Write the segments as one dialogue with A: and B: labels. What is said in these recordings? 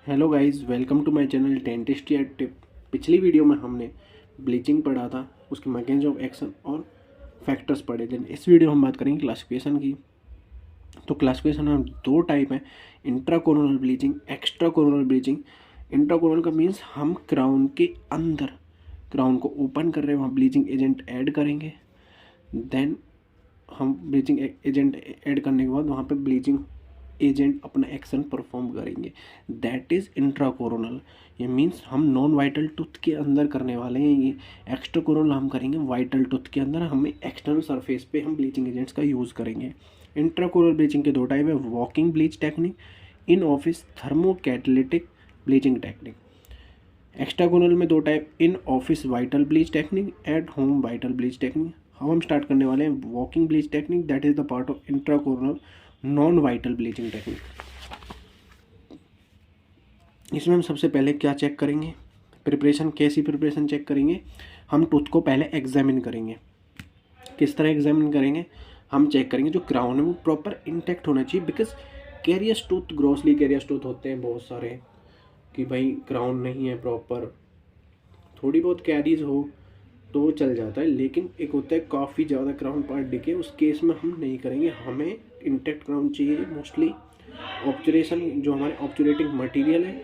A: Hello guys, welcome to my channel dentist या tip. पिछली video में हमने ब्लीचिंग पढ़ा था, उसके मैकेनिज्म ऑफ एक्शन और फैक्टर्स पढ़े थे। इस वीडियो हम बात करेंगे क्लासिफिकेशन की। तो क्लासिफिकेशन में दो टाइप है, intra coronal bleaching, extra coronal bleaching. Intra coronal का मीन्स हम क्राउन के अंदर, क्राउन को ओपन कर रहे हैं, वहाँ ब्लीचिंग एजेंट ऐड करेंगे। देन हम ब्लीचिंग एजेंट ऐड करने के बाद वहाँ पे ब्लीचिंग एजेंट अपना एक्शन परफॉर्म करेंगे, दैट इज़ इंट्रा कोरोनल। ये मीन्स हम नॉन वाइटल टूथ के अंदर करने वाले हैं। ये एक्स्ट्रा कोरोनल हम करेंगे वाइटल टूथ के अंदर, हमें एक्सटर्नल सरफेस पे हम ब्लीचिंग एजेंट्स का यूज़ करेंगे। इंट्रा कोरोनल ब्लीचिंग के दो टाइप है, walking bleach technique, in office thermo catalytic bleaching technique. Extra coronal में दो type, in office vital bleach technique, at home vital bleach technique. हम स्टार्ट करने वाले हैं walking bleach technique, that is the part of intra coronal non vital bleaching technique. इसमें हम सबसे पहले क्या चेक करेंगे, प्रिपरेशन। कैसी प्रिपरेशन चेक करेंगे, हम टूथ को पहले एग्जामिन करेंगे। किस तरह एग्जामिन करेंगे, हम चेक करेंगे जो क्राउन है वो प्रॉपर इंटैक्ट होना चाहिए, बिकॉज कैरियस टूथ, ग्रॉसली कैरियस टूथ होते हैं बहुत सारे, कि भाई क्राउन नहीं है प्रॉपर, थोड़ी बहुत कैरीज हो तो चल जाता है, लेकिन एक होता है काफ़ी ज़्यादा क्राउन पार्ट दिखे, उस केस में हम नहीं करेंगे। हमें इंटेक्ट क्राउन चाहिए मोस्टली। ऑब्चुरेशन, जो हमारे ऑब्चुरेटिंग मटेरियल है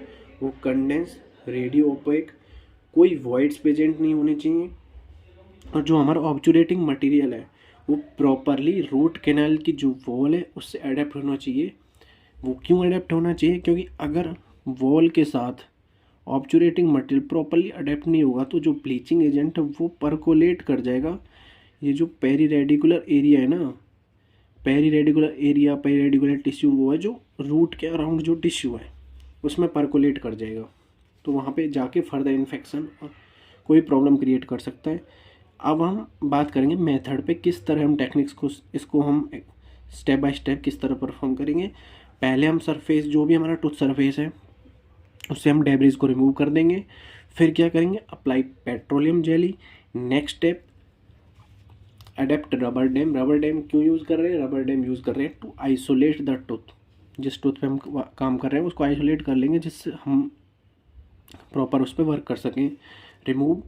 A: वो कंडेंस, रेडियो ओपेक, कोई वॉइड्स प्रेजेंट नहीं होने चाहिए, और जो हमारा ऑब्चुरेटिंग मटेरियल है वो प्रॉपरली रूट कैनाल की जो वॉल है उससे अडेप्ट होना चाहिए। वो क्यों अडेप्ट होना चाहिए, क्योंकि अगर वॉल के साथ ऑब्चुरेटिंग मटेरियल प्रॉपरली अडेप्ट नहीं होगा तो जो ब्लीचिंग एजेंट है वो परकोलेट कर जाएगा। ये जो पेरी रेडिकुलर एरिया है ना, peri radicular area, peri radicular tissue, वो है जो रूट के अराउंड जो टिश्यू है उसमें परकोलेट कर जाएगा, तो वहाँ पे जाके फर्दर इन्फेक्शन और कोई प्रॉब्लम क्रिएट कर सकता है। अब हम बात करेंगे मेथड पे, किस तरह हम टेक्निक्स को, इसको हम स्टेप बाय स्टेप किस तरह परफॉर्म करेंगे। पहले हम सरफेस, जो भी हमारा टूथ सरफेस है उससे हम डेब्रिज को रिमूव कर देंगे। फिर क्या करेंगे, apply petroleum jelly. Next step, adapt rubber dam. Rubber dam क्यों यूज़ कर रहे हैं, रबर डैम यूज़ कर रहे हैं टू आइसोलेट द टूथ। जिस टूथ पे हम काम कर रहे हैं उसको आइसोलेट कर लेंगे, जिससे हम प्रॉपर उस पर वर्क कर सकें। Remove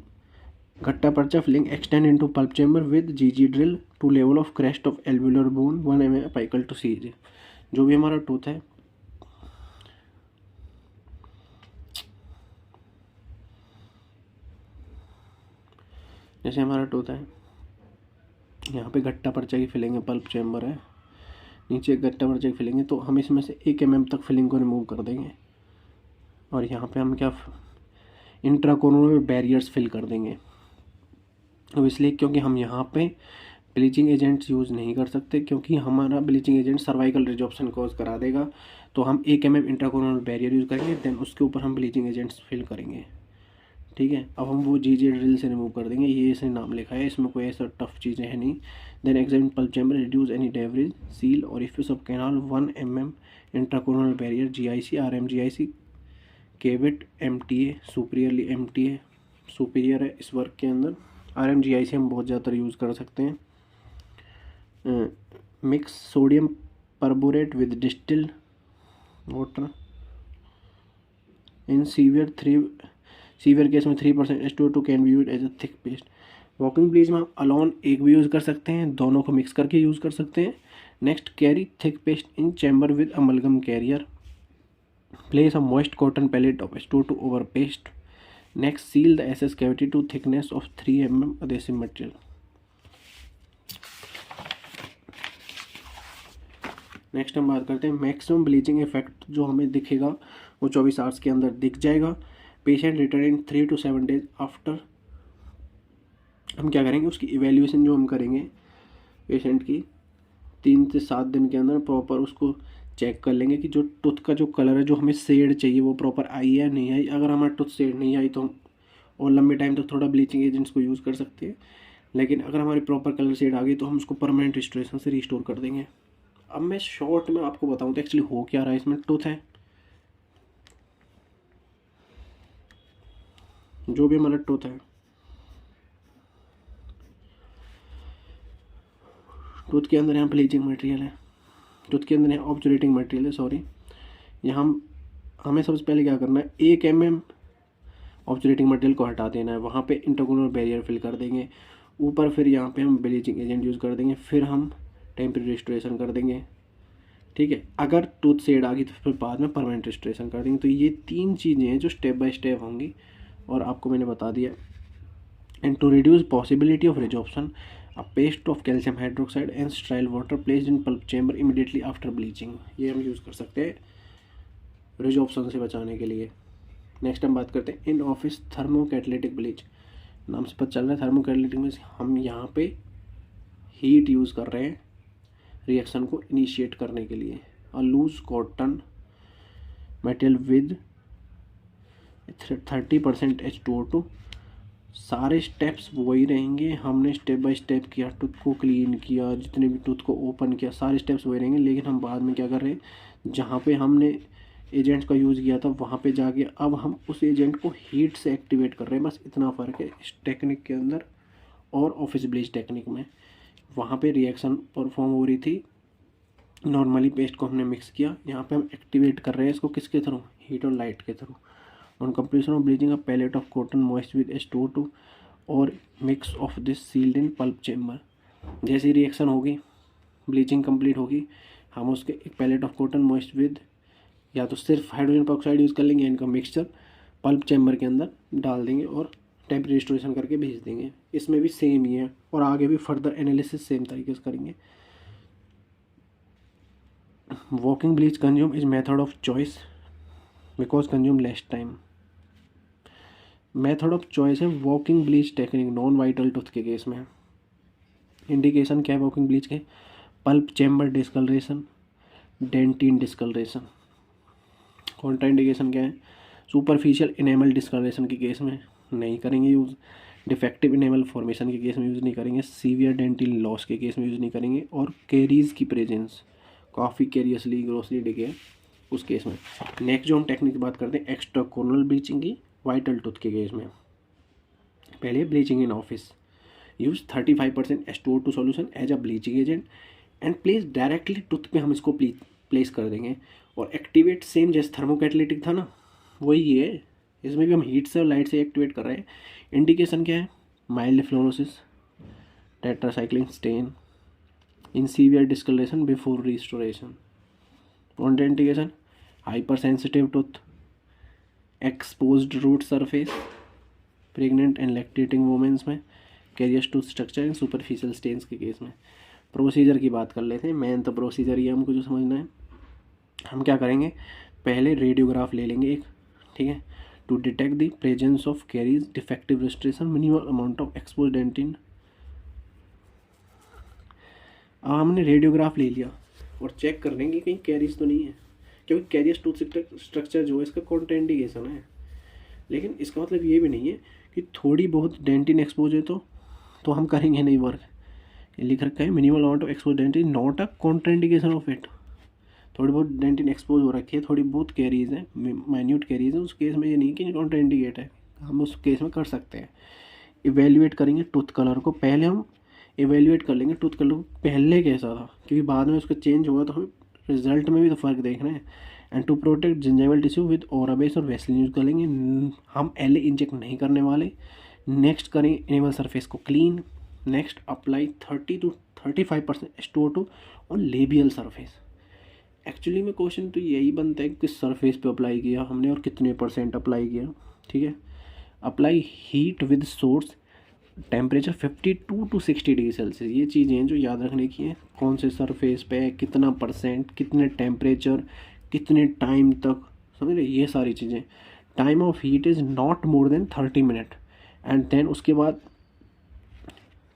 A: gutta percha filling, extend into pulp chamber with GG drill to level of crest of alveolar bone 1 mm apical to CEJ. जो भी हमारा टूथ है, जैसे हमारा टूथ है, यहाँ पे गट्टा पर्चा की फिलिंग है, पल्प चेंबर है, नीचे गट्टा पर्चा की फिलिंग है, तो हम इसमें से 1 mm तक फिलिंग को रिमूव कर देंगे। और यहाँ पे हम क्या, इंट्राकोरोनल बैरियर्स फिल कर देंगे। तो इसलिए क्योंकि हम यहाँ पे ब्लीचिंग एजेंट्स यूज़ नहीं कर सकते, क्योंकि हमारा bleaching agent cervical resorption cause करा देगा। तो हम 1 mm इंट्राकोरोनल बैरियर यूज़ करेंगे, देन उसके ऊपर हम ब्लीचिंग एजेंट्स फिल करेंगे। ठीक है, अब हम वो जीजे ड्रिल से रिमूव कर देंगे, ये इसने नाम लिखा है, इसमें कोई ऐसा टफ चीज़ें हैं नहीं। Then examine pulp chamber, reduce any debris, seal orifice of canal 1 mm intracoronal barrier, GIC, RMGIC, Cavit, MTA, superiorly MTA superior है इस वर्क के अंदर। आरएमजीआईसी हम बहुत ज़्यादा यूज़ कर सकते हैं। Mix sodium perborate with distilled water in severe case में 3% H2O2 can be use as a thick paste. Walking bleach में हम अलोन एक भी यूज़ कर सकते हैं, दोनों को मिक्स करके यूज़ कर सकते हैं। Next, carry thick paste in chamber with amalgam carrier, place a moist cotton pellet of H2O2 over paste. Next, seal the SS cavity to thickness of 3 mm adhesive material. Next हम बात करते हैं maximum bleaching effect, जो हमें दिखेगा वो 24 hours के अंदर दिख जाएगा। Patient return in 3 to 7 days after. हम क्या करेंगे, उसकी इवेल्यूएशन जो हम करेंगे पेशेंट की 3 से 7 दिन के अंदर प्रॉपर उसको चेक कर लेंगे कि जो टूथ का जो कलर है, जो हमें शेड चाहिए वो प्रॉपर आई है नहीं आई। अगर हमारा टूथ शेड नहीं आई तो हम और लंबे टाइम तक थोड़ा ब्लीचिंग एजेंट्स को यूज़ कर सकते हैं, लेकिन अगर हमारी प्रॉपर कलर शेड आ गई तो हम उसको परमानेंट रिस्टोरेशन से रिस्टोर कर देंगे। अब मैं शॉर्ट में आपको बताऊं तो एक्चुअली हो क्या रहा है। इसमें टूथ है, जो भी हमारा टूथ है, टूथ के अंदर यहाँ ब्लीचिंग मटेरियल है, टूथ के अंदर यहाँ ऑब्चुरेटिंग मटेरियल है, सॉरी, यहाँ हमें सबसे पहले क्या करना है, 1 mm ऑब्जरेटिंग मटेरियल को हटा देना है, वहाँ पे इंटरकोलर बैरियर फिल कर देंगे, ऊपर फिर यहाँ पे हम ब्लीचिंग एजेंट यूज़ कर देंगे, फिर हम टेम्परेरी रिस्टोरेशन कर देंगे, ठीक है। अगर टूथ शेड आ गई तो फिर बाद में परमानेंट रिस्टोरेशन कर देंगे। तो ये 3 चीज़ें हैं जो स्टेप बाय स्टेप होंगी और आपको मैंने बता दिया। And to reduce possibility of resorption, a paste of calcium hydroxide and sterile water placed in pulp chamber immediately after bleaching, ये हम यूज़ कर सकते हैं रिजॉर्प्शन से बचाने के लिए। नेक्स्ट हम बात करते हैं इन ऑफिस थर्मोकैटालिटिक ब्लीच, नाम से पता चल रहा है थर्मोकैटालिटिक में हम यहाँ पे हीट यूज़ कर रहे हैं रिएक्शन को इनिशिएट करने के लिए। A loose cotton material with 30% H2O2, सारे स्टेप्स वही रहेंगे, हमने स्टेप बाय स्टेप किया, टूथ को क्लीन किया, जितने भी टूथ को ओपन किया, सारे स्टेप्स वही रहेंगे। लेकिन हम बाद में क्या कर रहे हैं, जहाँ पे हमने एजेंट का यूज़ किया था वहाँ पे जाके अब हम उस एजेंट को हीट से एक्टिवेट कर रहे हैं, बस इतना फ़र्क है इस टेक्निक के अंदर और ऑफिस ब्लीच टेक्निक में। वहाँ पे रिएक्शन परफॉर्म हो रही थी, नॉर्मली पेस्ट को हमने मिक्स किया, यहाँ पे हम एक्टिवेट कर रहे हैं इसको किसके थ्रू, हीट और लाइट के through. On completion of bleaching, a pellet of cotton moist with H2O2 और mix of this sealed in pulp chamber. जैसी रिएक्शन होगी, ब्लीचिंग कंप्लीट होगी, हम उसके एक pellet of cotton moist with, या तो सिर्फ हाइड्रोजन पेरोक्साइड यूज़ कर लेंगे, इनका मिक्सचर पल्प चेम्बर के अंदर डाल देंगे और टेम्परेचर रिस्टोरेशन करके भेज देंगे। इसमें भी सेम ही है और आगे भी फर्दर एनालिसिस सेम तरीके से करेंगे। Walking bleach consume is method of choice because consume less time. Method of choice है walking bleach technique non vital tooth के केस में। इंडिकेशन क्या है वॉकिंग ब्लीच के, pulp chamber discoloration, dentin discoloration. Contraindication क्या है, superficial enamel discoloration के case में नहीं करेंगे यूज़, डिफेक्टिव इनेमल फॉर्मेशन के केस में यूज़ नहीं करेंगे, सीवियर डेंटिन लॉस के केस में यूज़ नहीं करेंगे, और कैरीज की प्रेजेंस, काफ़ी कैरियसली ग्रोसली डिके उस केस में। नेक्स्ट जो हम टेक्निक की बात करते हैं एक्स्ट्रा कॉर्नल ब्लीचिंग की वाइटल टूथ के केस में। पहले bleaching in office, use 35% H2O2 solution as a bleaching agent and place directly tooth पे हम इसको प्लेस कर देंगे और एक्टिवेट सेम जैसे थर्मोकैटालिटिक था ना वही है, इसमें भी हम हीट से और लाइट से एक्टिवेट कर रहे हैं। इंडिकेशन क्या है, mild fluorosis, tetracycline stain, in severe discoloration before restoration. Contraindication hyper sensitive tooth, exposed root surface, pregnant and lactating women's में, carious tooth structure and superficial stains के केस में। Procedure की बात कर लेते हैं, मेन तो प्रोसीजर ये हमको जो समझना है। हम क्या करेंगे, पहले रेडियोग्राफ ले लेंगे एक, ठीक है, to detect the presence of caries, defective restoration, minimal amount of expose dentin. अब हमने रेडियोग्राफ ले लिया और चेक कर लेंगे कहीं कैरीज तो नहीं है, क्योंकि कैरियस टूथ स्ट्रक्चर जो है इसका कॉन्ट्राइंडिकेशन है। लेकिन इसका मतलब ये भी नहीं है कि थोड़ी बहुत डेंटिन एक्सपोज है तो हम करेंगे नहीं वर्क। लिख रखा है minimal amount of expose dentin not a contraindication of it. थोड़ी बहुत डेंटिन एक्सपोज हो रखी है, थोड़ी बहुत कैरीज है, माइन्यूट कैरीज है, उस केस में ये नहीं कि कॉन्ट्राइंडिकेट है, हम उस केस में कर सकते हैं। इवेल्युएट करेंगे टूथ कलर को, पहले हम इवेल्युएट कर लेंगे टूथ कलर को पहले कैसा था, क्योंकि बाद में उसका चेंज हुआ तो हमें रिजल्ट में भी तो फ़र्क देख रहे हैं। And to protect gingival tissue with Orabase और वैसलीन यूज़ कर लेंगे, हम एले इंजेक्ट नहीं करने वाले। नेक्स्ट करेंगे इनेमल सरफेस को clean. Next apply 30 to 35% H2O2 on labial surface. Actually में क्वेश्चन तो यही बनता है कि किस सरफेस पे अप्लाई किया हमने और कितने % अप्लाई किया, ठीक है। Apply heat with source, temperature 52 to 60 degree Celsius. ये चीज़ें हैं जो याद रखने की हैं, कौन से सरफेस पे कितना %, कितने टेम्परेचर, कितने टाइम तक, समझ रहे, ये सारी चीज़ें। Time of heat is not more than 30 minute and then उसके बाद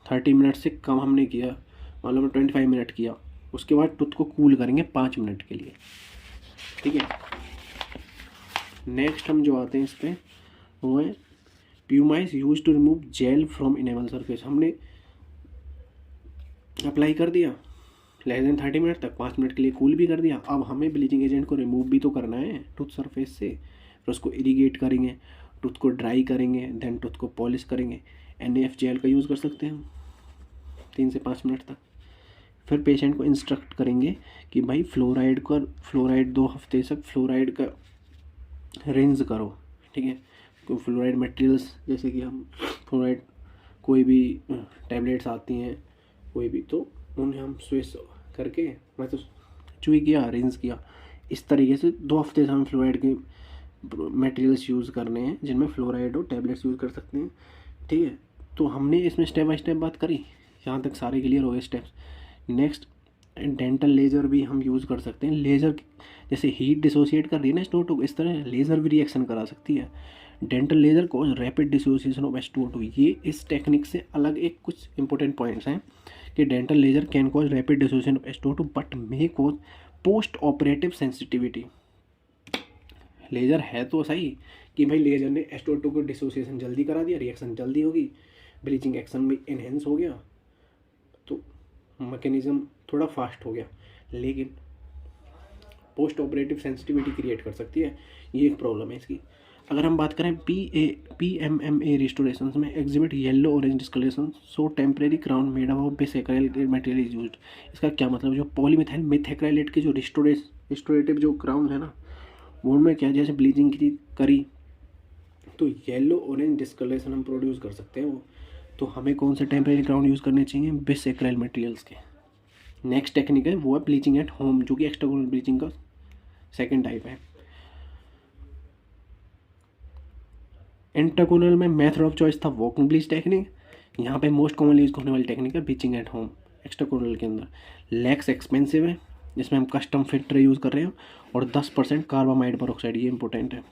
A: 30 मिनट से कम हमने किया, मान लो 25 मिनट किया, उसके बाद टूथ को कूल करेंगे 5 मिनट के लिए, ठीक है। नेक्स्ट हम जो आते हैं इस पर वो है pumice use to remove gel from enamel surface. हमने अप्लाई कर दिया लेस देन 30 मिनट तक, 5 मिनट के लिए कूल भी कर दिया। अब हमें ब्लीचिंग एजेंट को रिमूव भी तो करना है टूथ सरफेस से, फिर उसको इरीगेट करेंगे, टूथ को ड्राई करेंगे, देन टूथ को पॉलिश करेंगे। NaF जेल का यूज़ कर सकते हैं हम 3 से 5 मिनट तक। फिर पेशेंट को इंस्ट्रक्ट करेंगे कि भाई फ्लोराइड 2 हफ्ते तक फ्लोराइड का रिंस करो, ठीक है। तो फ्लोराइड मटेरियल्स जैसे कि हम फ्लोराइड कोई भी टैबलेट्स आती हैं कोई भी, तो उन्हें हम स्विच करके मतलब चुई किया, रिंस किया, इस तरीके से 2 हफ्ते से हम फ्लोराइड के मटेरियल्स यूज़ करने हैं जिनमें फ्लोराइड और टैबलेट्स यूज़ कर सकते हैं, ठीक है। तो हमने इसमें स्टेप बाय स्टेप बात करी, यहाँ तक सारे क्लियर हो गए स्टेप्स। नेक्स्ट डेंटल लेज़र भी हम यूज़ कर सकते हैं। लेज़र जैसे हीट डिसोसिएट कर रही है ना H2O2, इस तरह लेज़र भी रिएक्शन करा सकती है। डेंटल लेज़र को रैपिड डिसोसिएशन ऑफ H2O2, ये इस टेक्निक से अलग एक कुछ इंपॉर्टेंट पॉइंट्स हैं कि dental laser can cause rapid dissociation of H2O2 but may cause post operative sensitivity. Laser है तो सही कि भाई लेज़र ने H2O2 को डिसोसिएशन जल्दी करा दिया, रिएक्शन जल्दी होगी, ब्लीचिंग एक्शन भी इनहेंस हो गया, तो मैकेनिज्म थोड़ा फास्ट हो गया, लेकिन पोस्ट ऑपरेटिव सेंसिटिविटी क्रिएट कर सकती है, ये एक प्रॉब्लम है इसकी। अगर हम बात करें PMMA रिस्टोरेशन में exhibit yellow orange discoloration so temporary crown made of bisacrylate material is used. इसका क्या मतलब, जो पॉलीमिथाइल मिथएक्राइलेट के जो रिस्टोरेटिव जो क्राउन है ना, वो में क्या जैसे ब्लीचिंग की करी तो येलो ऑरेंज डिस्कलरेशन हम प्रोड्यूस कर सकते हैं वो, तो हमें कौन से टेम्परेरी क्राउन यूज़ करने चाहिए, बिसएक्राइल मटेरियल्स के। नेक्स्ट टेक्निक है वो है ब्लीचिंग एट होम, जो कि एक्सट्राकोनल ब्लीचिंग का सेकेंड टाइप है। इंटरकोनल में मेथड ऑफ चॉइस था वॉकिंग ब्लीच टेक्निक, यहाँ पे मोस्ट कॉमन यूज होने वाली टेक्निक है ब्लीचिंग एट होम। एक्सट्राकोनल के अंदर लैक्स एक्सपेंसिव है, जिसमें हम कस्टम फिट ट्रे यूज़ कर रहे हैं, और 10% कार्बामाइड परऑक्साइड, ये इंपॉर्टेंट है,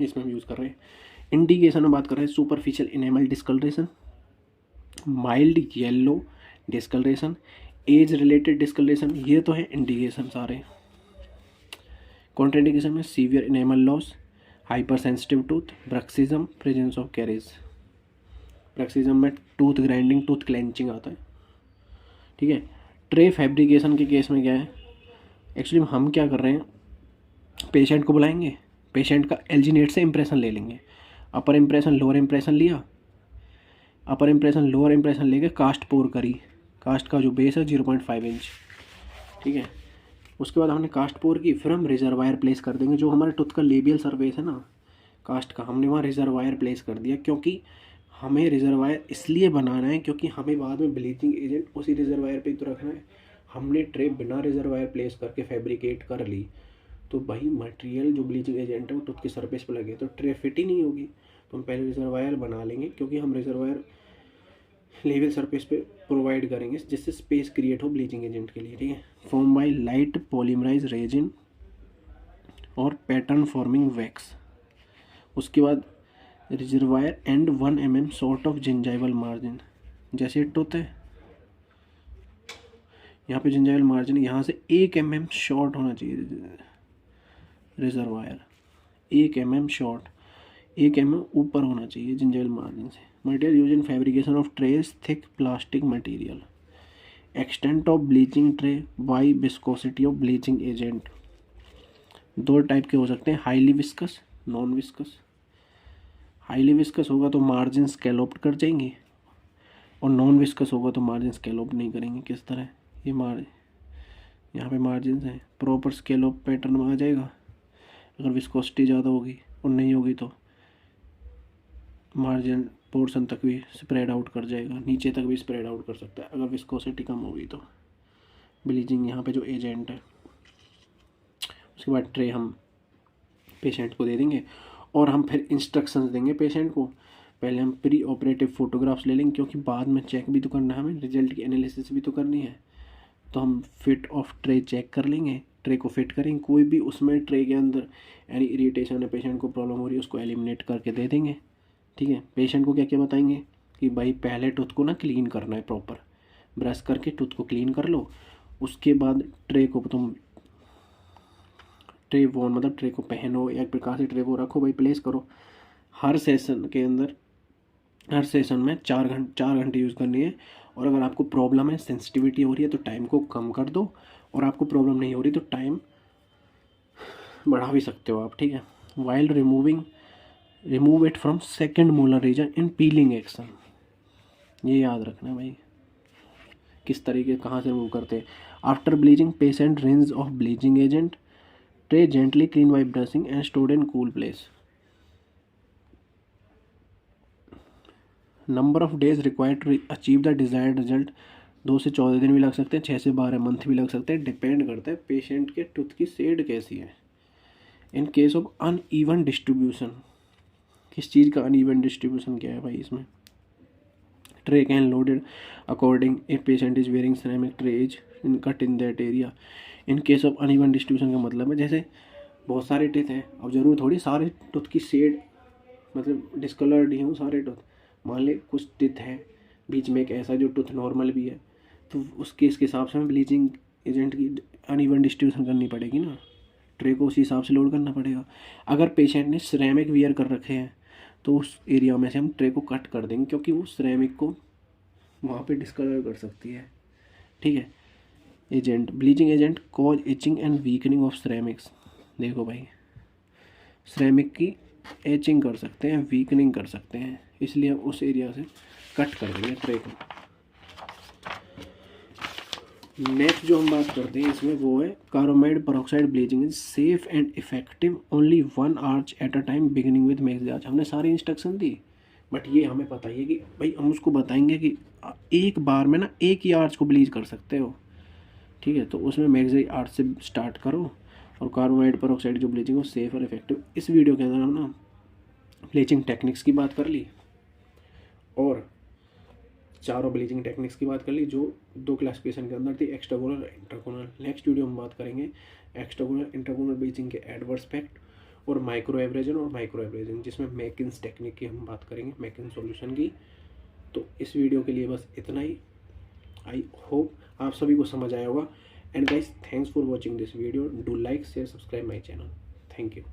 A: इसमें हम यूज़ कर रहे हैं। इंडिकेशन में बात कर रहे हैं superficial enamel discoloration, mild yellow discoloration, age related discoloration, ये तो है इंडिकेशन सारे। कॉन्ट्राइंडिकेशन में severe enamel loss, hyper sensitive tooth, bruxism, presence of caries. Bruxism में टूथ ग्राइंडिंग, टूथ क्लेंचिंग आता है, ठीक है। ट्रे फैब्रिकेशन के केस में क्या है, एक्चुअली हम क्या कर रहे हैं, पेशेंट को बुलाएंगे, पेशेंट का एल्जीनेट से इंप्रेशन ले लेंगे, अपर इंप्रेशन लोअर इंप्रेशन लिया, अपर इंप्रेशन लोअर इंप्रेशन लेके कास्ट पोर करी, कास्ट का जो बेस है 0.5 इंच, ठीक है। उसके बाद हमने कास्ट पोर की, फिर हम रिजर्वायर प्लेस कर देंगे, जो हमारे टूथ का लेबियल सरफेस है ना कास्ट का, हमने वहाँ रिजर्वायर प्लेस कर दिया, क्योंकि हमें रिजर्वायर इसलिए बनाना है क्योंकि हमें बाद में ब्लीचिंग एजेंट उसी रिजर्वायर पे तो रखना है। हमने ट्रे बिना रिजर्वायर प्लेस करके फैब्रिकेट कर ली तो भाई मटेरियल जो ब्लीचिंग एजेंट है वो टूथ के सरफेस पे लगे तो ट्रे फिट ही नहीं होगी, तो हम पहले रिजर्वायर बना लेंगे, क्योंकि हम रिजर्वायर लेवल सरफेस पे प्रोवाइड करेंगे जिससे स्पेस क्रिएट हो ब्लीचिंग एजेंट के लिए, ठीक है। Form by light polymerize resin और पैटर्न फॉर्मिंग वैक्स। उसके बाद reservoir and 1 mm short of gingival margin, जैसे टूथ है यहाँ पे जिंजाइवल मार्जिन यहाँ से 1 mm शॉर्ट होना चाहिए, रिजर्वायर 1 mm शॉर्ट, 1 mm ऊपर होना चाहिए जिंजाइवल मार्जिन से। Material use in fabrication of trace thick plastic material, extent of bleaching tray by viscosity of bleaching agent. 2 type के हो सकते हैं, highly viscous, non viscous. Highly viscous होगा तो मार्जिन स्कैलोप्ड कर जाएंगे, और नॉन विस्कस होगा तो मार्जिन स्कैलोप्ड नहीं करेंगे। किस तरह, ये यहाँ पे मार्जिन है, प्रॉपर स्कैलोप पैटर्न में आ जाएगा। अगर विस्कोसिटी ज़्यादा होगी और नहीं होगी तो मार्जिन पोर्शन तक भी स्प्रेड आउट कर जाएगा, नीचे तक भी स्प्रेड आउट कर सकता है अगर विस्कोसिटी कम होगी तो। ब्लीचिंग यहाँ पे जो एजेंट है, उसके बाद ट्रे हम पेशेंट को दे देंगे, और हम फिर इंस्ट्रक्शंस देंगे पेशेंट को। पहले हम प्री ऑपरेटिव फ़ोटोग्राफ्स ले लेंगे, क्योंकि बाद में चेक भी तो करना है हमें, रिजल्ट की एनालिसिस भी तो करनी है। तो हम फिट ऑफ ट्रे चेक कर लेंगे, ट्रे को फिट करेंगे, कोई भी उसमें ट्रे के अंदर यानी इरिटेशन है, पेशेंट को प्रॉब्लम हो रही है, उसको एलिमिनेट करके दे देंगे, ठीक है। पेशेंट को क्या क्या बताएंगे कि भाई पहले टूथ को ना क्लीन करना है, प्रॉपर ब्रश करके टूथ को क्लीन कर लो, उसके बाद ट्रे को तुम ट्रे वो मतलब ट्रे को पहनो या एक प्रकार से ट्रे वो रखो भाई, प्लेस करो। हर सेशन के अंदर, हर सेशन में 4 घंटे यूज़ करनी है, और अगर आपको प्रॉब्लम है, सेंसिटिविटी हो रही है तो टाइम को कम कर दो, और आपको प्रॉब्लम नहीं हो रही तो टाइम बढ़ा भी सकते हो आप, ठीक है। While remove it from second molar region in peeling action, ये याद रखना भाई किस तरीके कहाँ से रिमूव करते हैं। After bleaching patient rinse of bleaching agent tray gently clean by brushing and stored in cool place. Number of days required to achieve the desired result, 2 से 14 दिन भी लग सकते हैं, 6 से 12 मंथ भी लग सकते हैं, डिपेंड करता है पेशेंट के टूथ की शेड कैसी है। In case of uneven distribution, किस चीज़ का अनइवन डिस्ट्रीब्यूशन क्या है भाई इसमें? Tray can loaded according if patient is wearing ceramic trays in cut in that area. In case of uneven distribution का मतलब है जैसे बहुत सारे टीथ हैं, अब जरूर थोड़ी सारे टूथ की शेड मतलब डिस्कलर्ड ही हूँ सारे टूथ, मान ले कुछ टीथ हैं बीच में एक ऐसा जो टूथ नॉर्मल भी है, तो उस केस के हिसाब से हमें ब्लीचिंग एजेंट की अनइवन डिस्ट्रीब्यूशन करनी पड़ेगी ना, ट्रे को उसी हिसाब से लोड करना पड़ेगा। अगर पेशेंट ने सिरेमिक वियर कर रखे हैं तो उस एरिया में से हम ट्रे को कट कर देंगे, क्योंकि वो सिरेमिक को वहाँ पे डिस्कलर कर सकती है। ठीक है। Agent, bleaching agent cause etching and weakening of ceramics. देखो भाई, सिरेमिक की एचिंग कर सकते हैं, वीकनिंग कर सकते हैं, इसलिए हम उस एरिया से कट कर देंगे ट्रे को। नेक्स्ट जो हम बात करते हैं इसमें वो है carbamide peroxide bleaching is safe and effective only 1 arch at a time beginning with max arch. हमने सारी इंस्ट्रक्शन दी, बट ये हमें पता ही है कि भाई हम उसको बताएंगे कि एक बार में ना एक ही आर्च को ब्लीच कर सकते हो। ठीक है, तो उसमें मैक्स आर्च से स्टार्ट करो, और कार्बामेड पेरोक्साइड जो ब्लीचिंग है वो सेफ और इफेक्टिव। इस वीडियो के अंदर हम ना ब्लीचिंग टेक्निक्स की बात कर ली और चारों ब्लीचिंग टेक्निक्स की बात कर ली जो 2 क्लासिफिकेशन के अंदर थी, एक्स्ट्राकोनल और इंट्राकोनल। नेक्स्ट वीडियो हम बात करेंगे एक्स्ट्राकोनल इंट्राकोनल ब्लीचिंग के एडवर्स इफेक्ट और माइक्रो एब्रेजन और माइक्रो एब्रेजन, जिसमें मैकिन्स टेक्निक की हम बात करेंगे, मैकिन्स सॉल्यूशन की। तो इस वीडियो के लिए बस इतना ही। आई होप आप सभी को समझ आया होगा। And guys, thanks for watching this video. Do like, share, subscribe my channel. Thank you.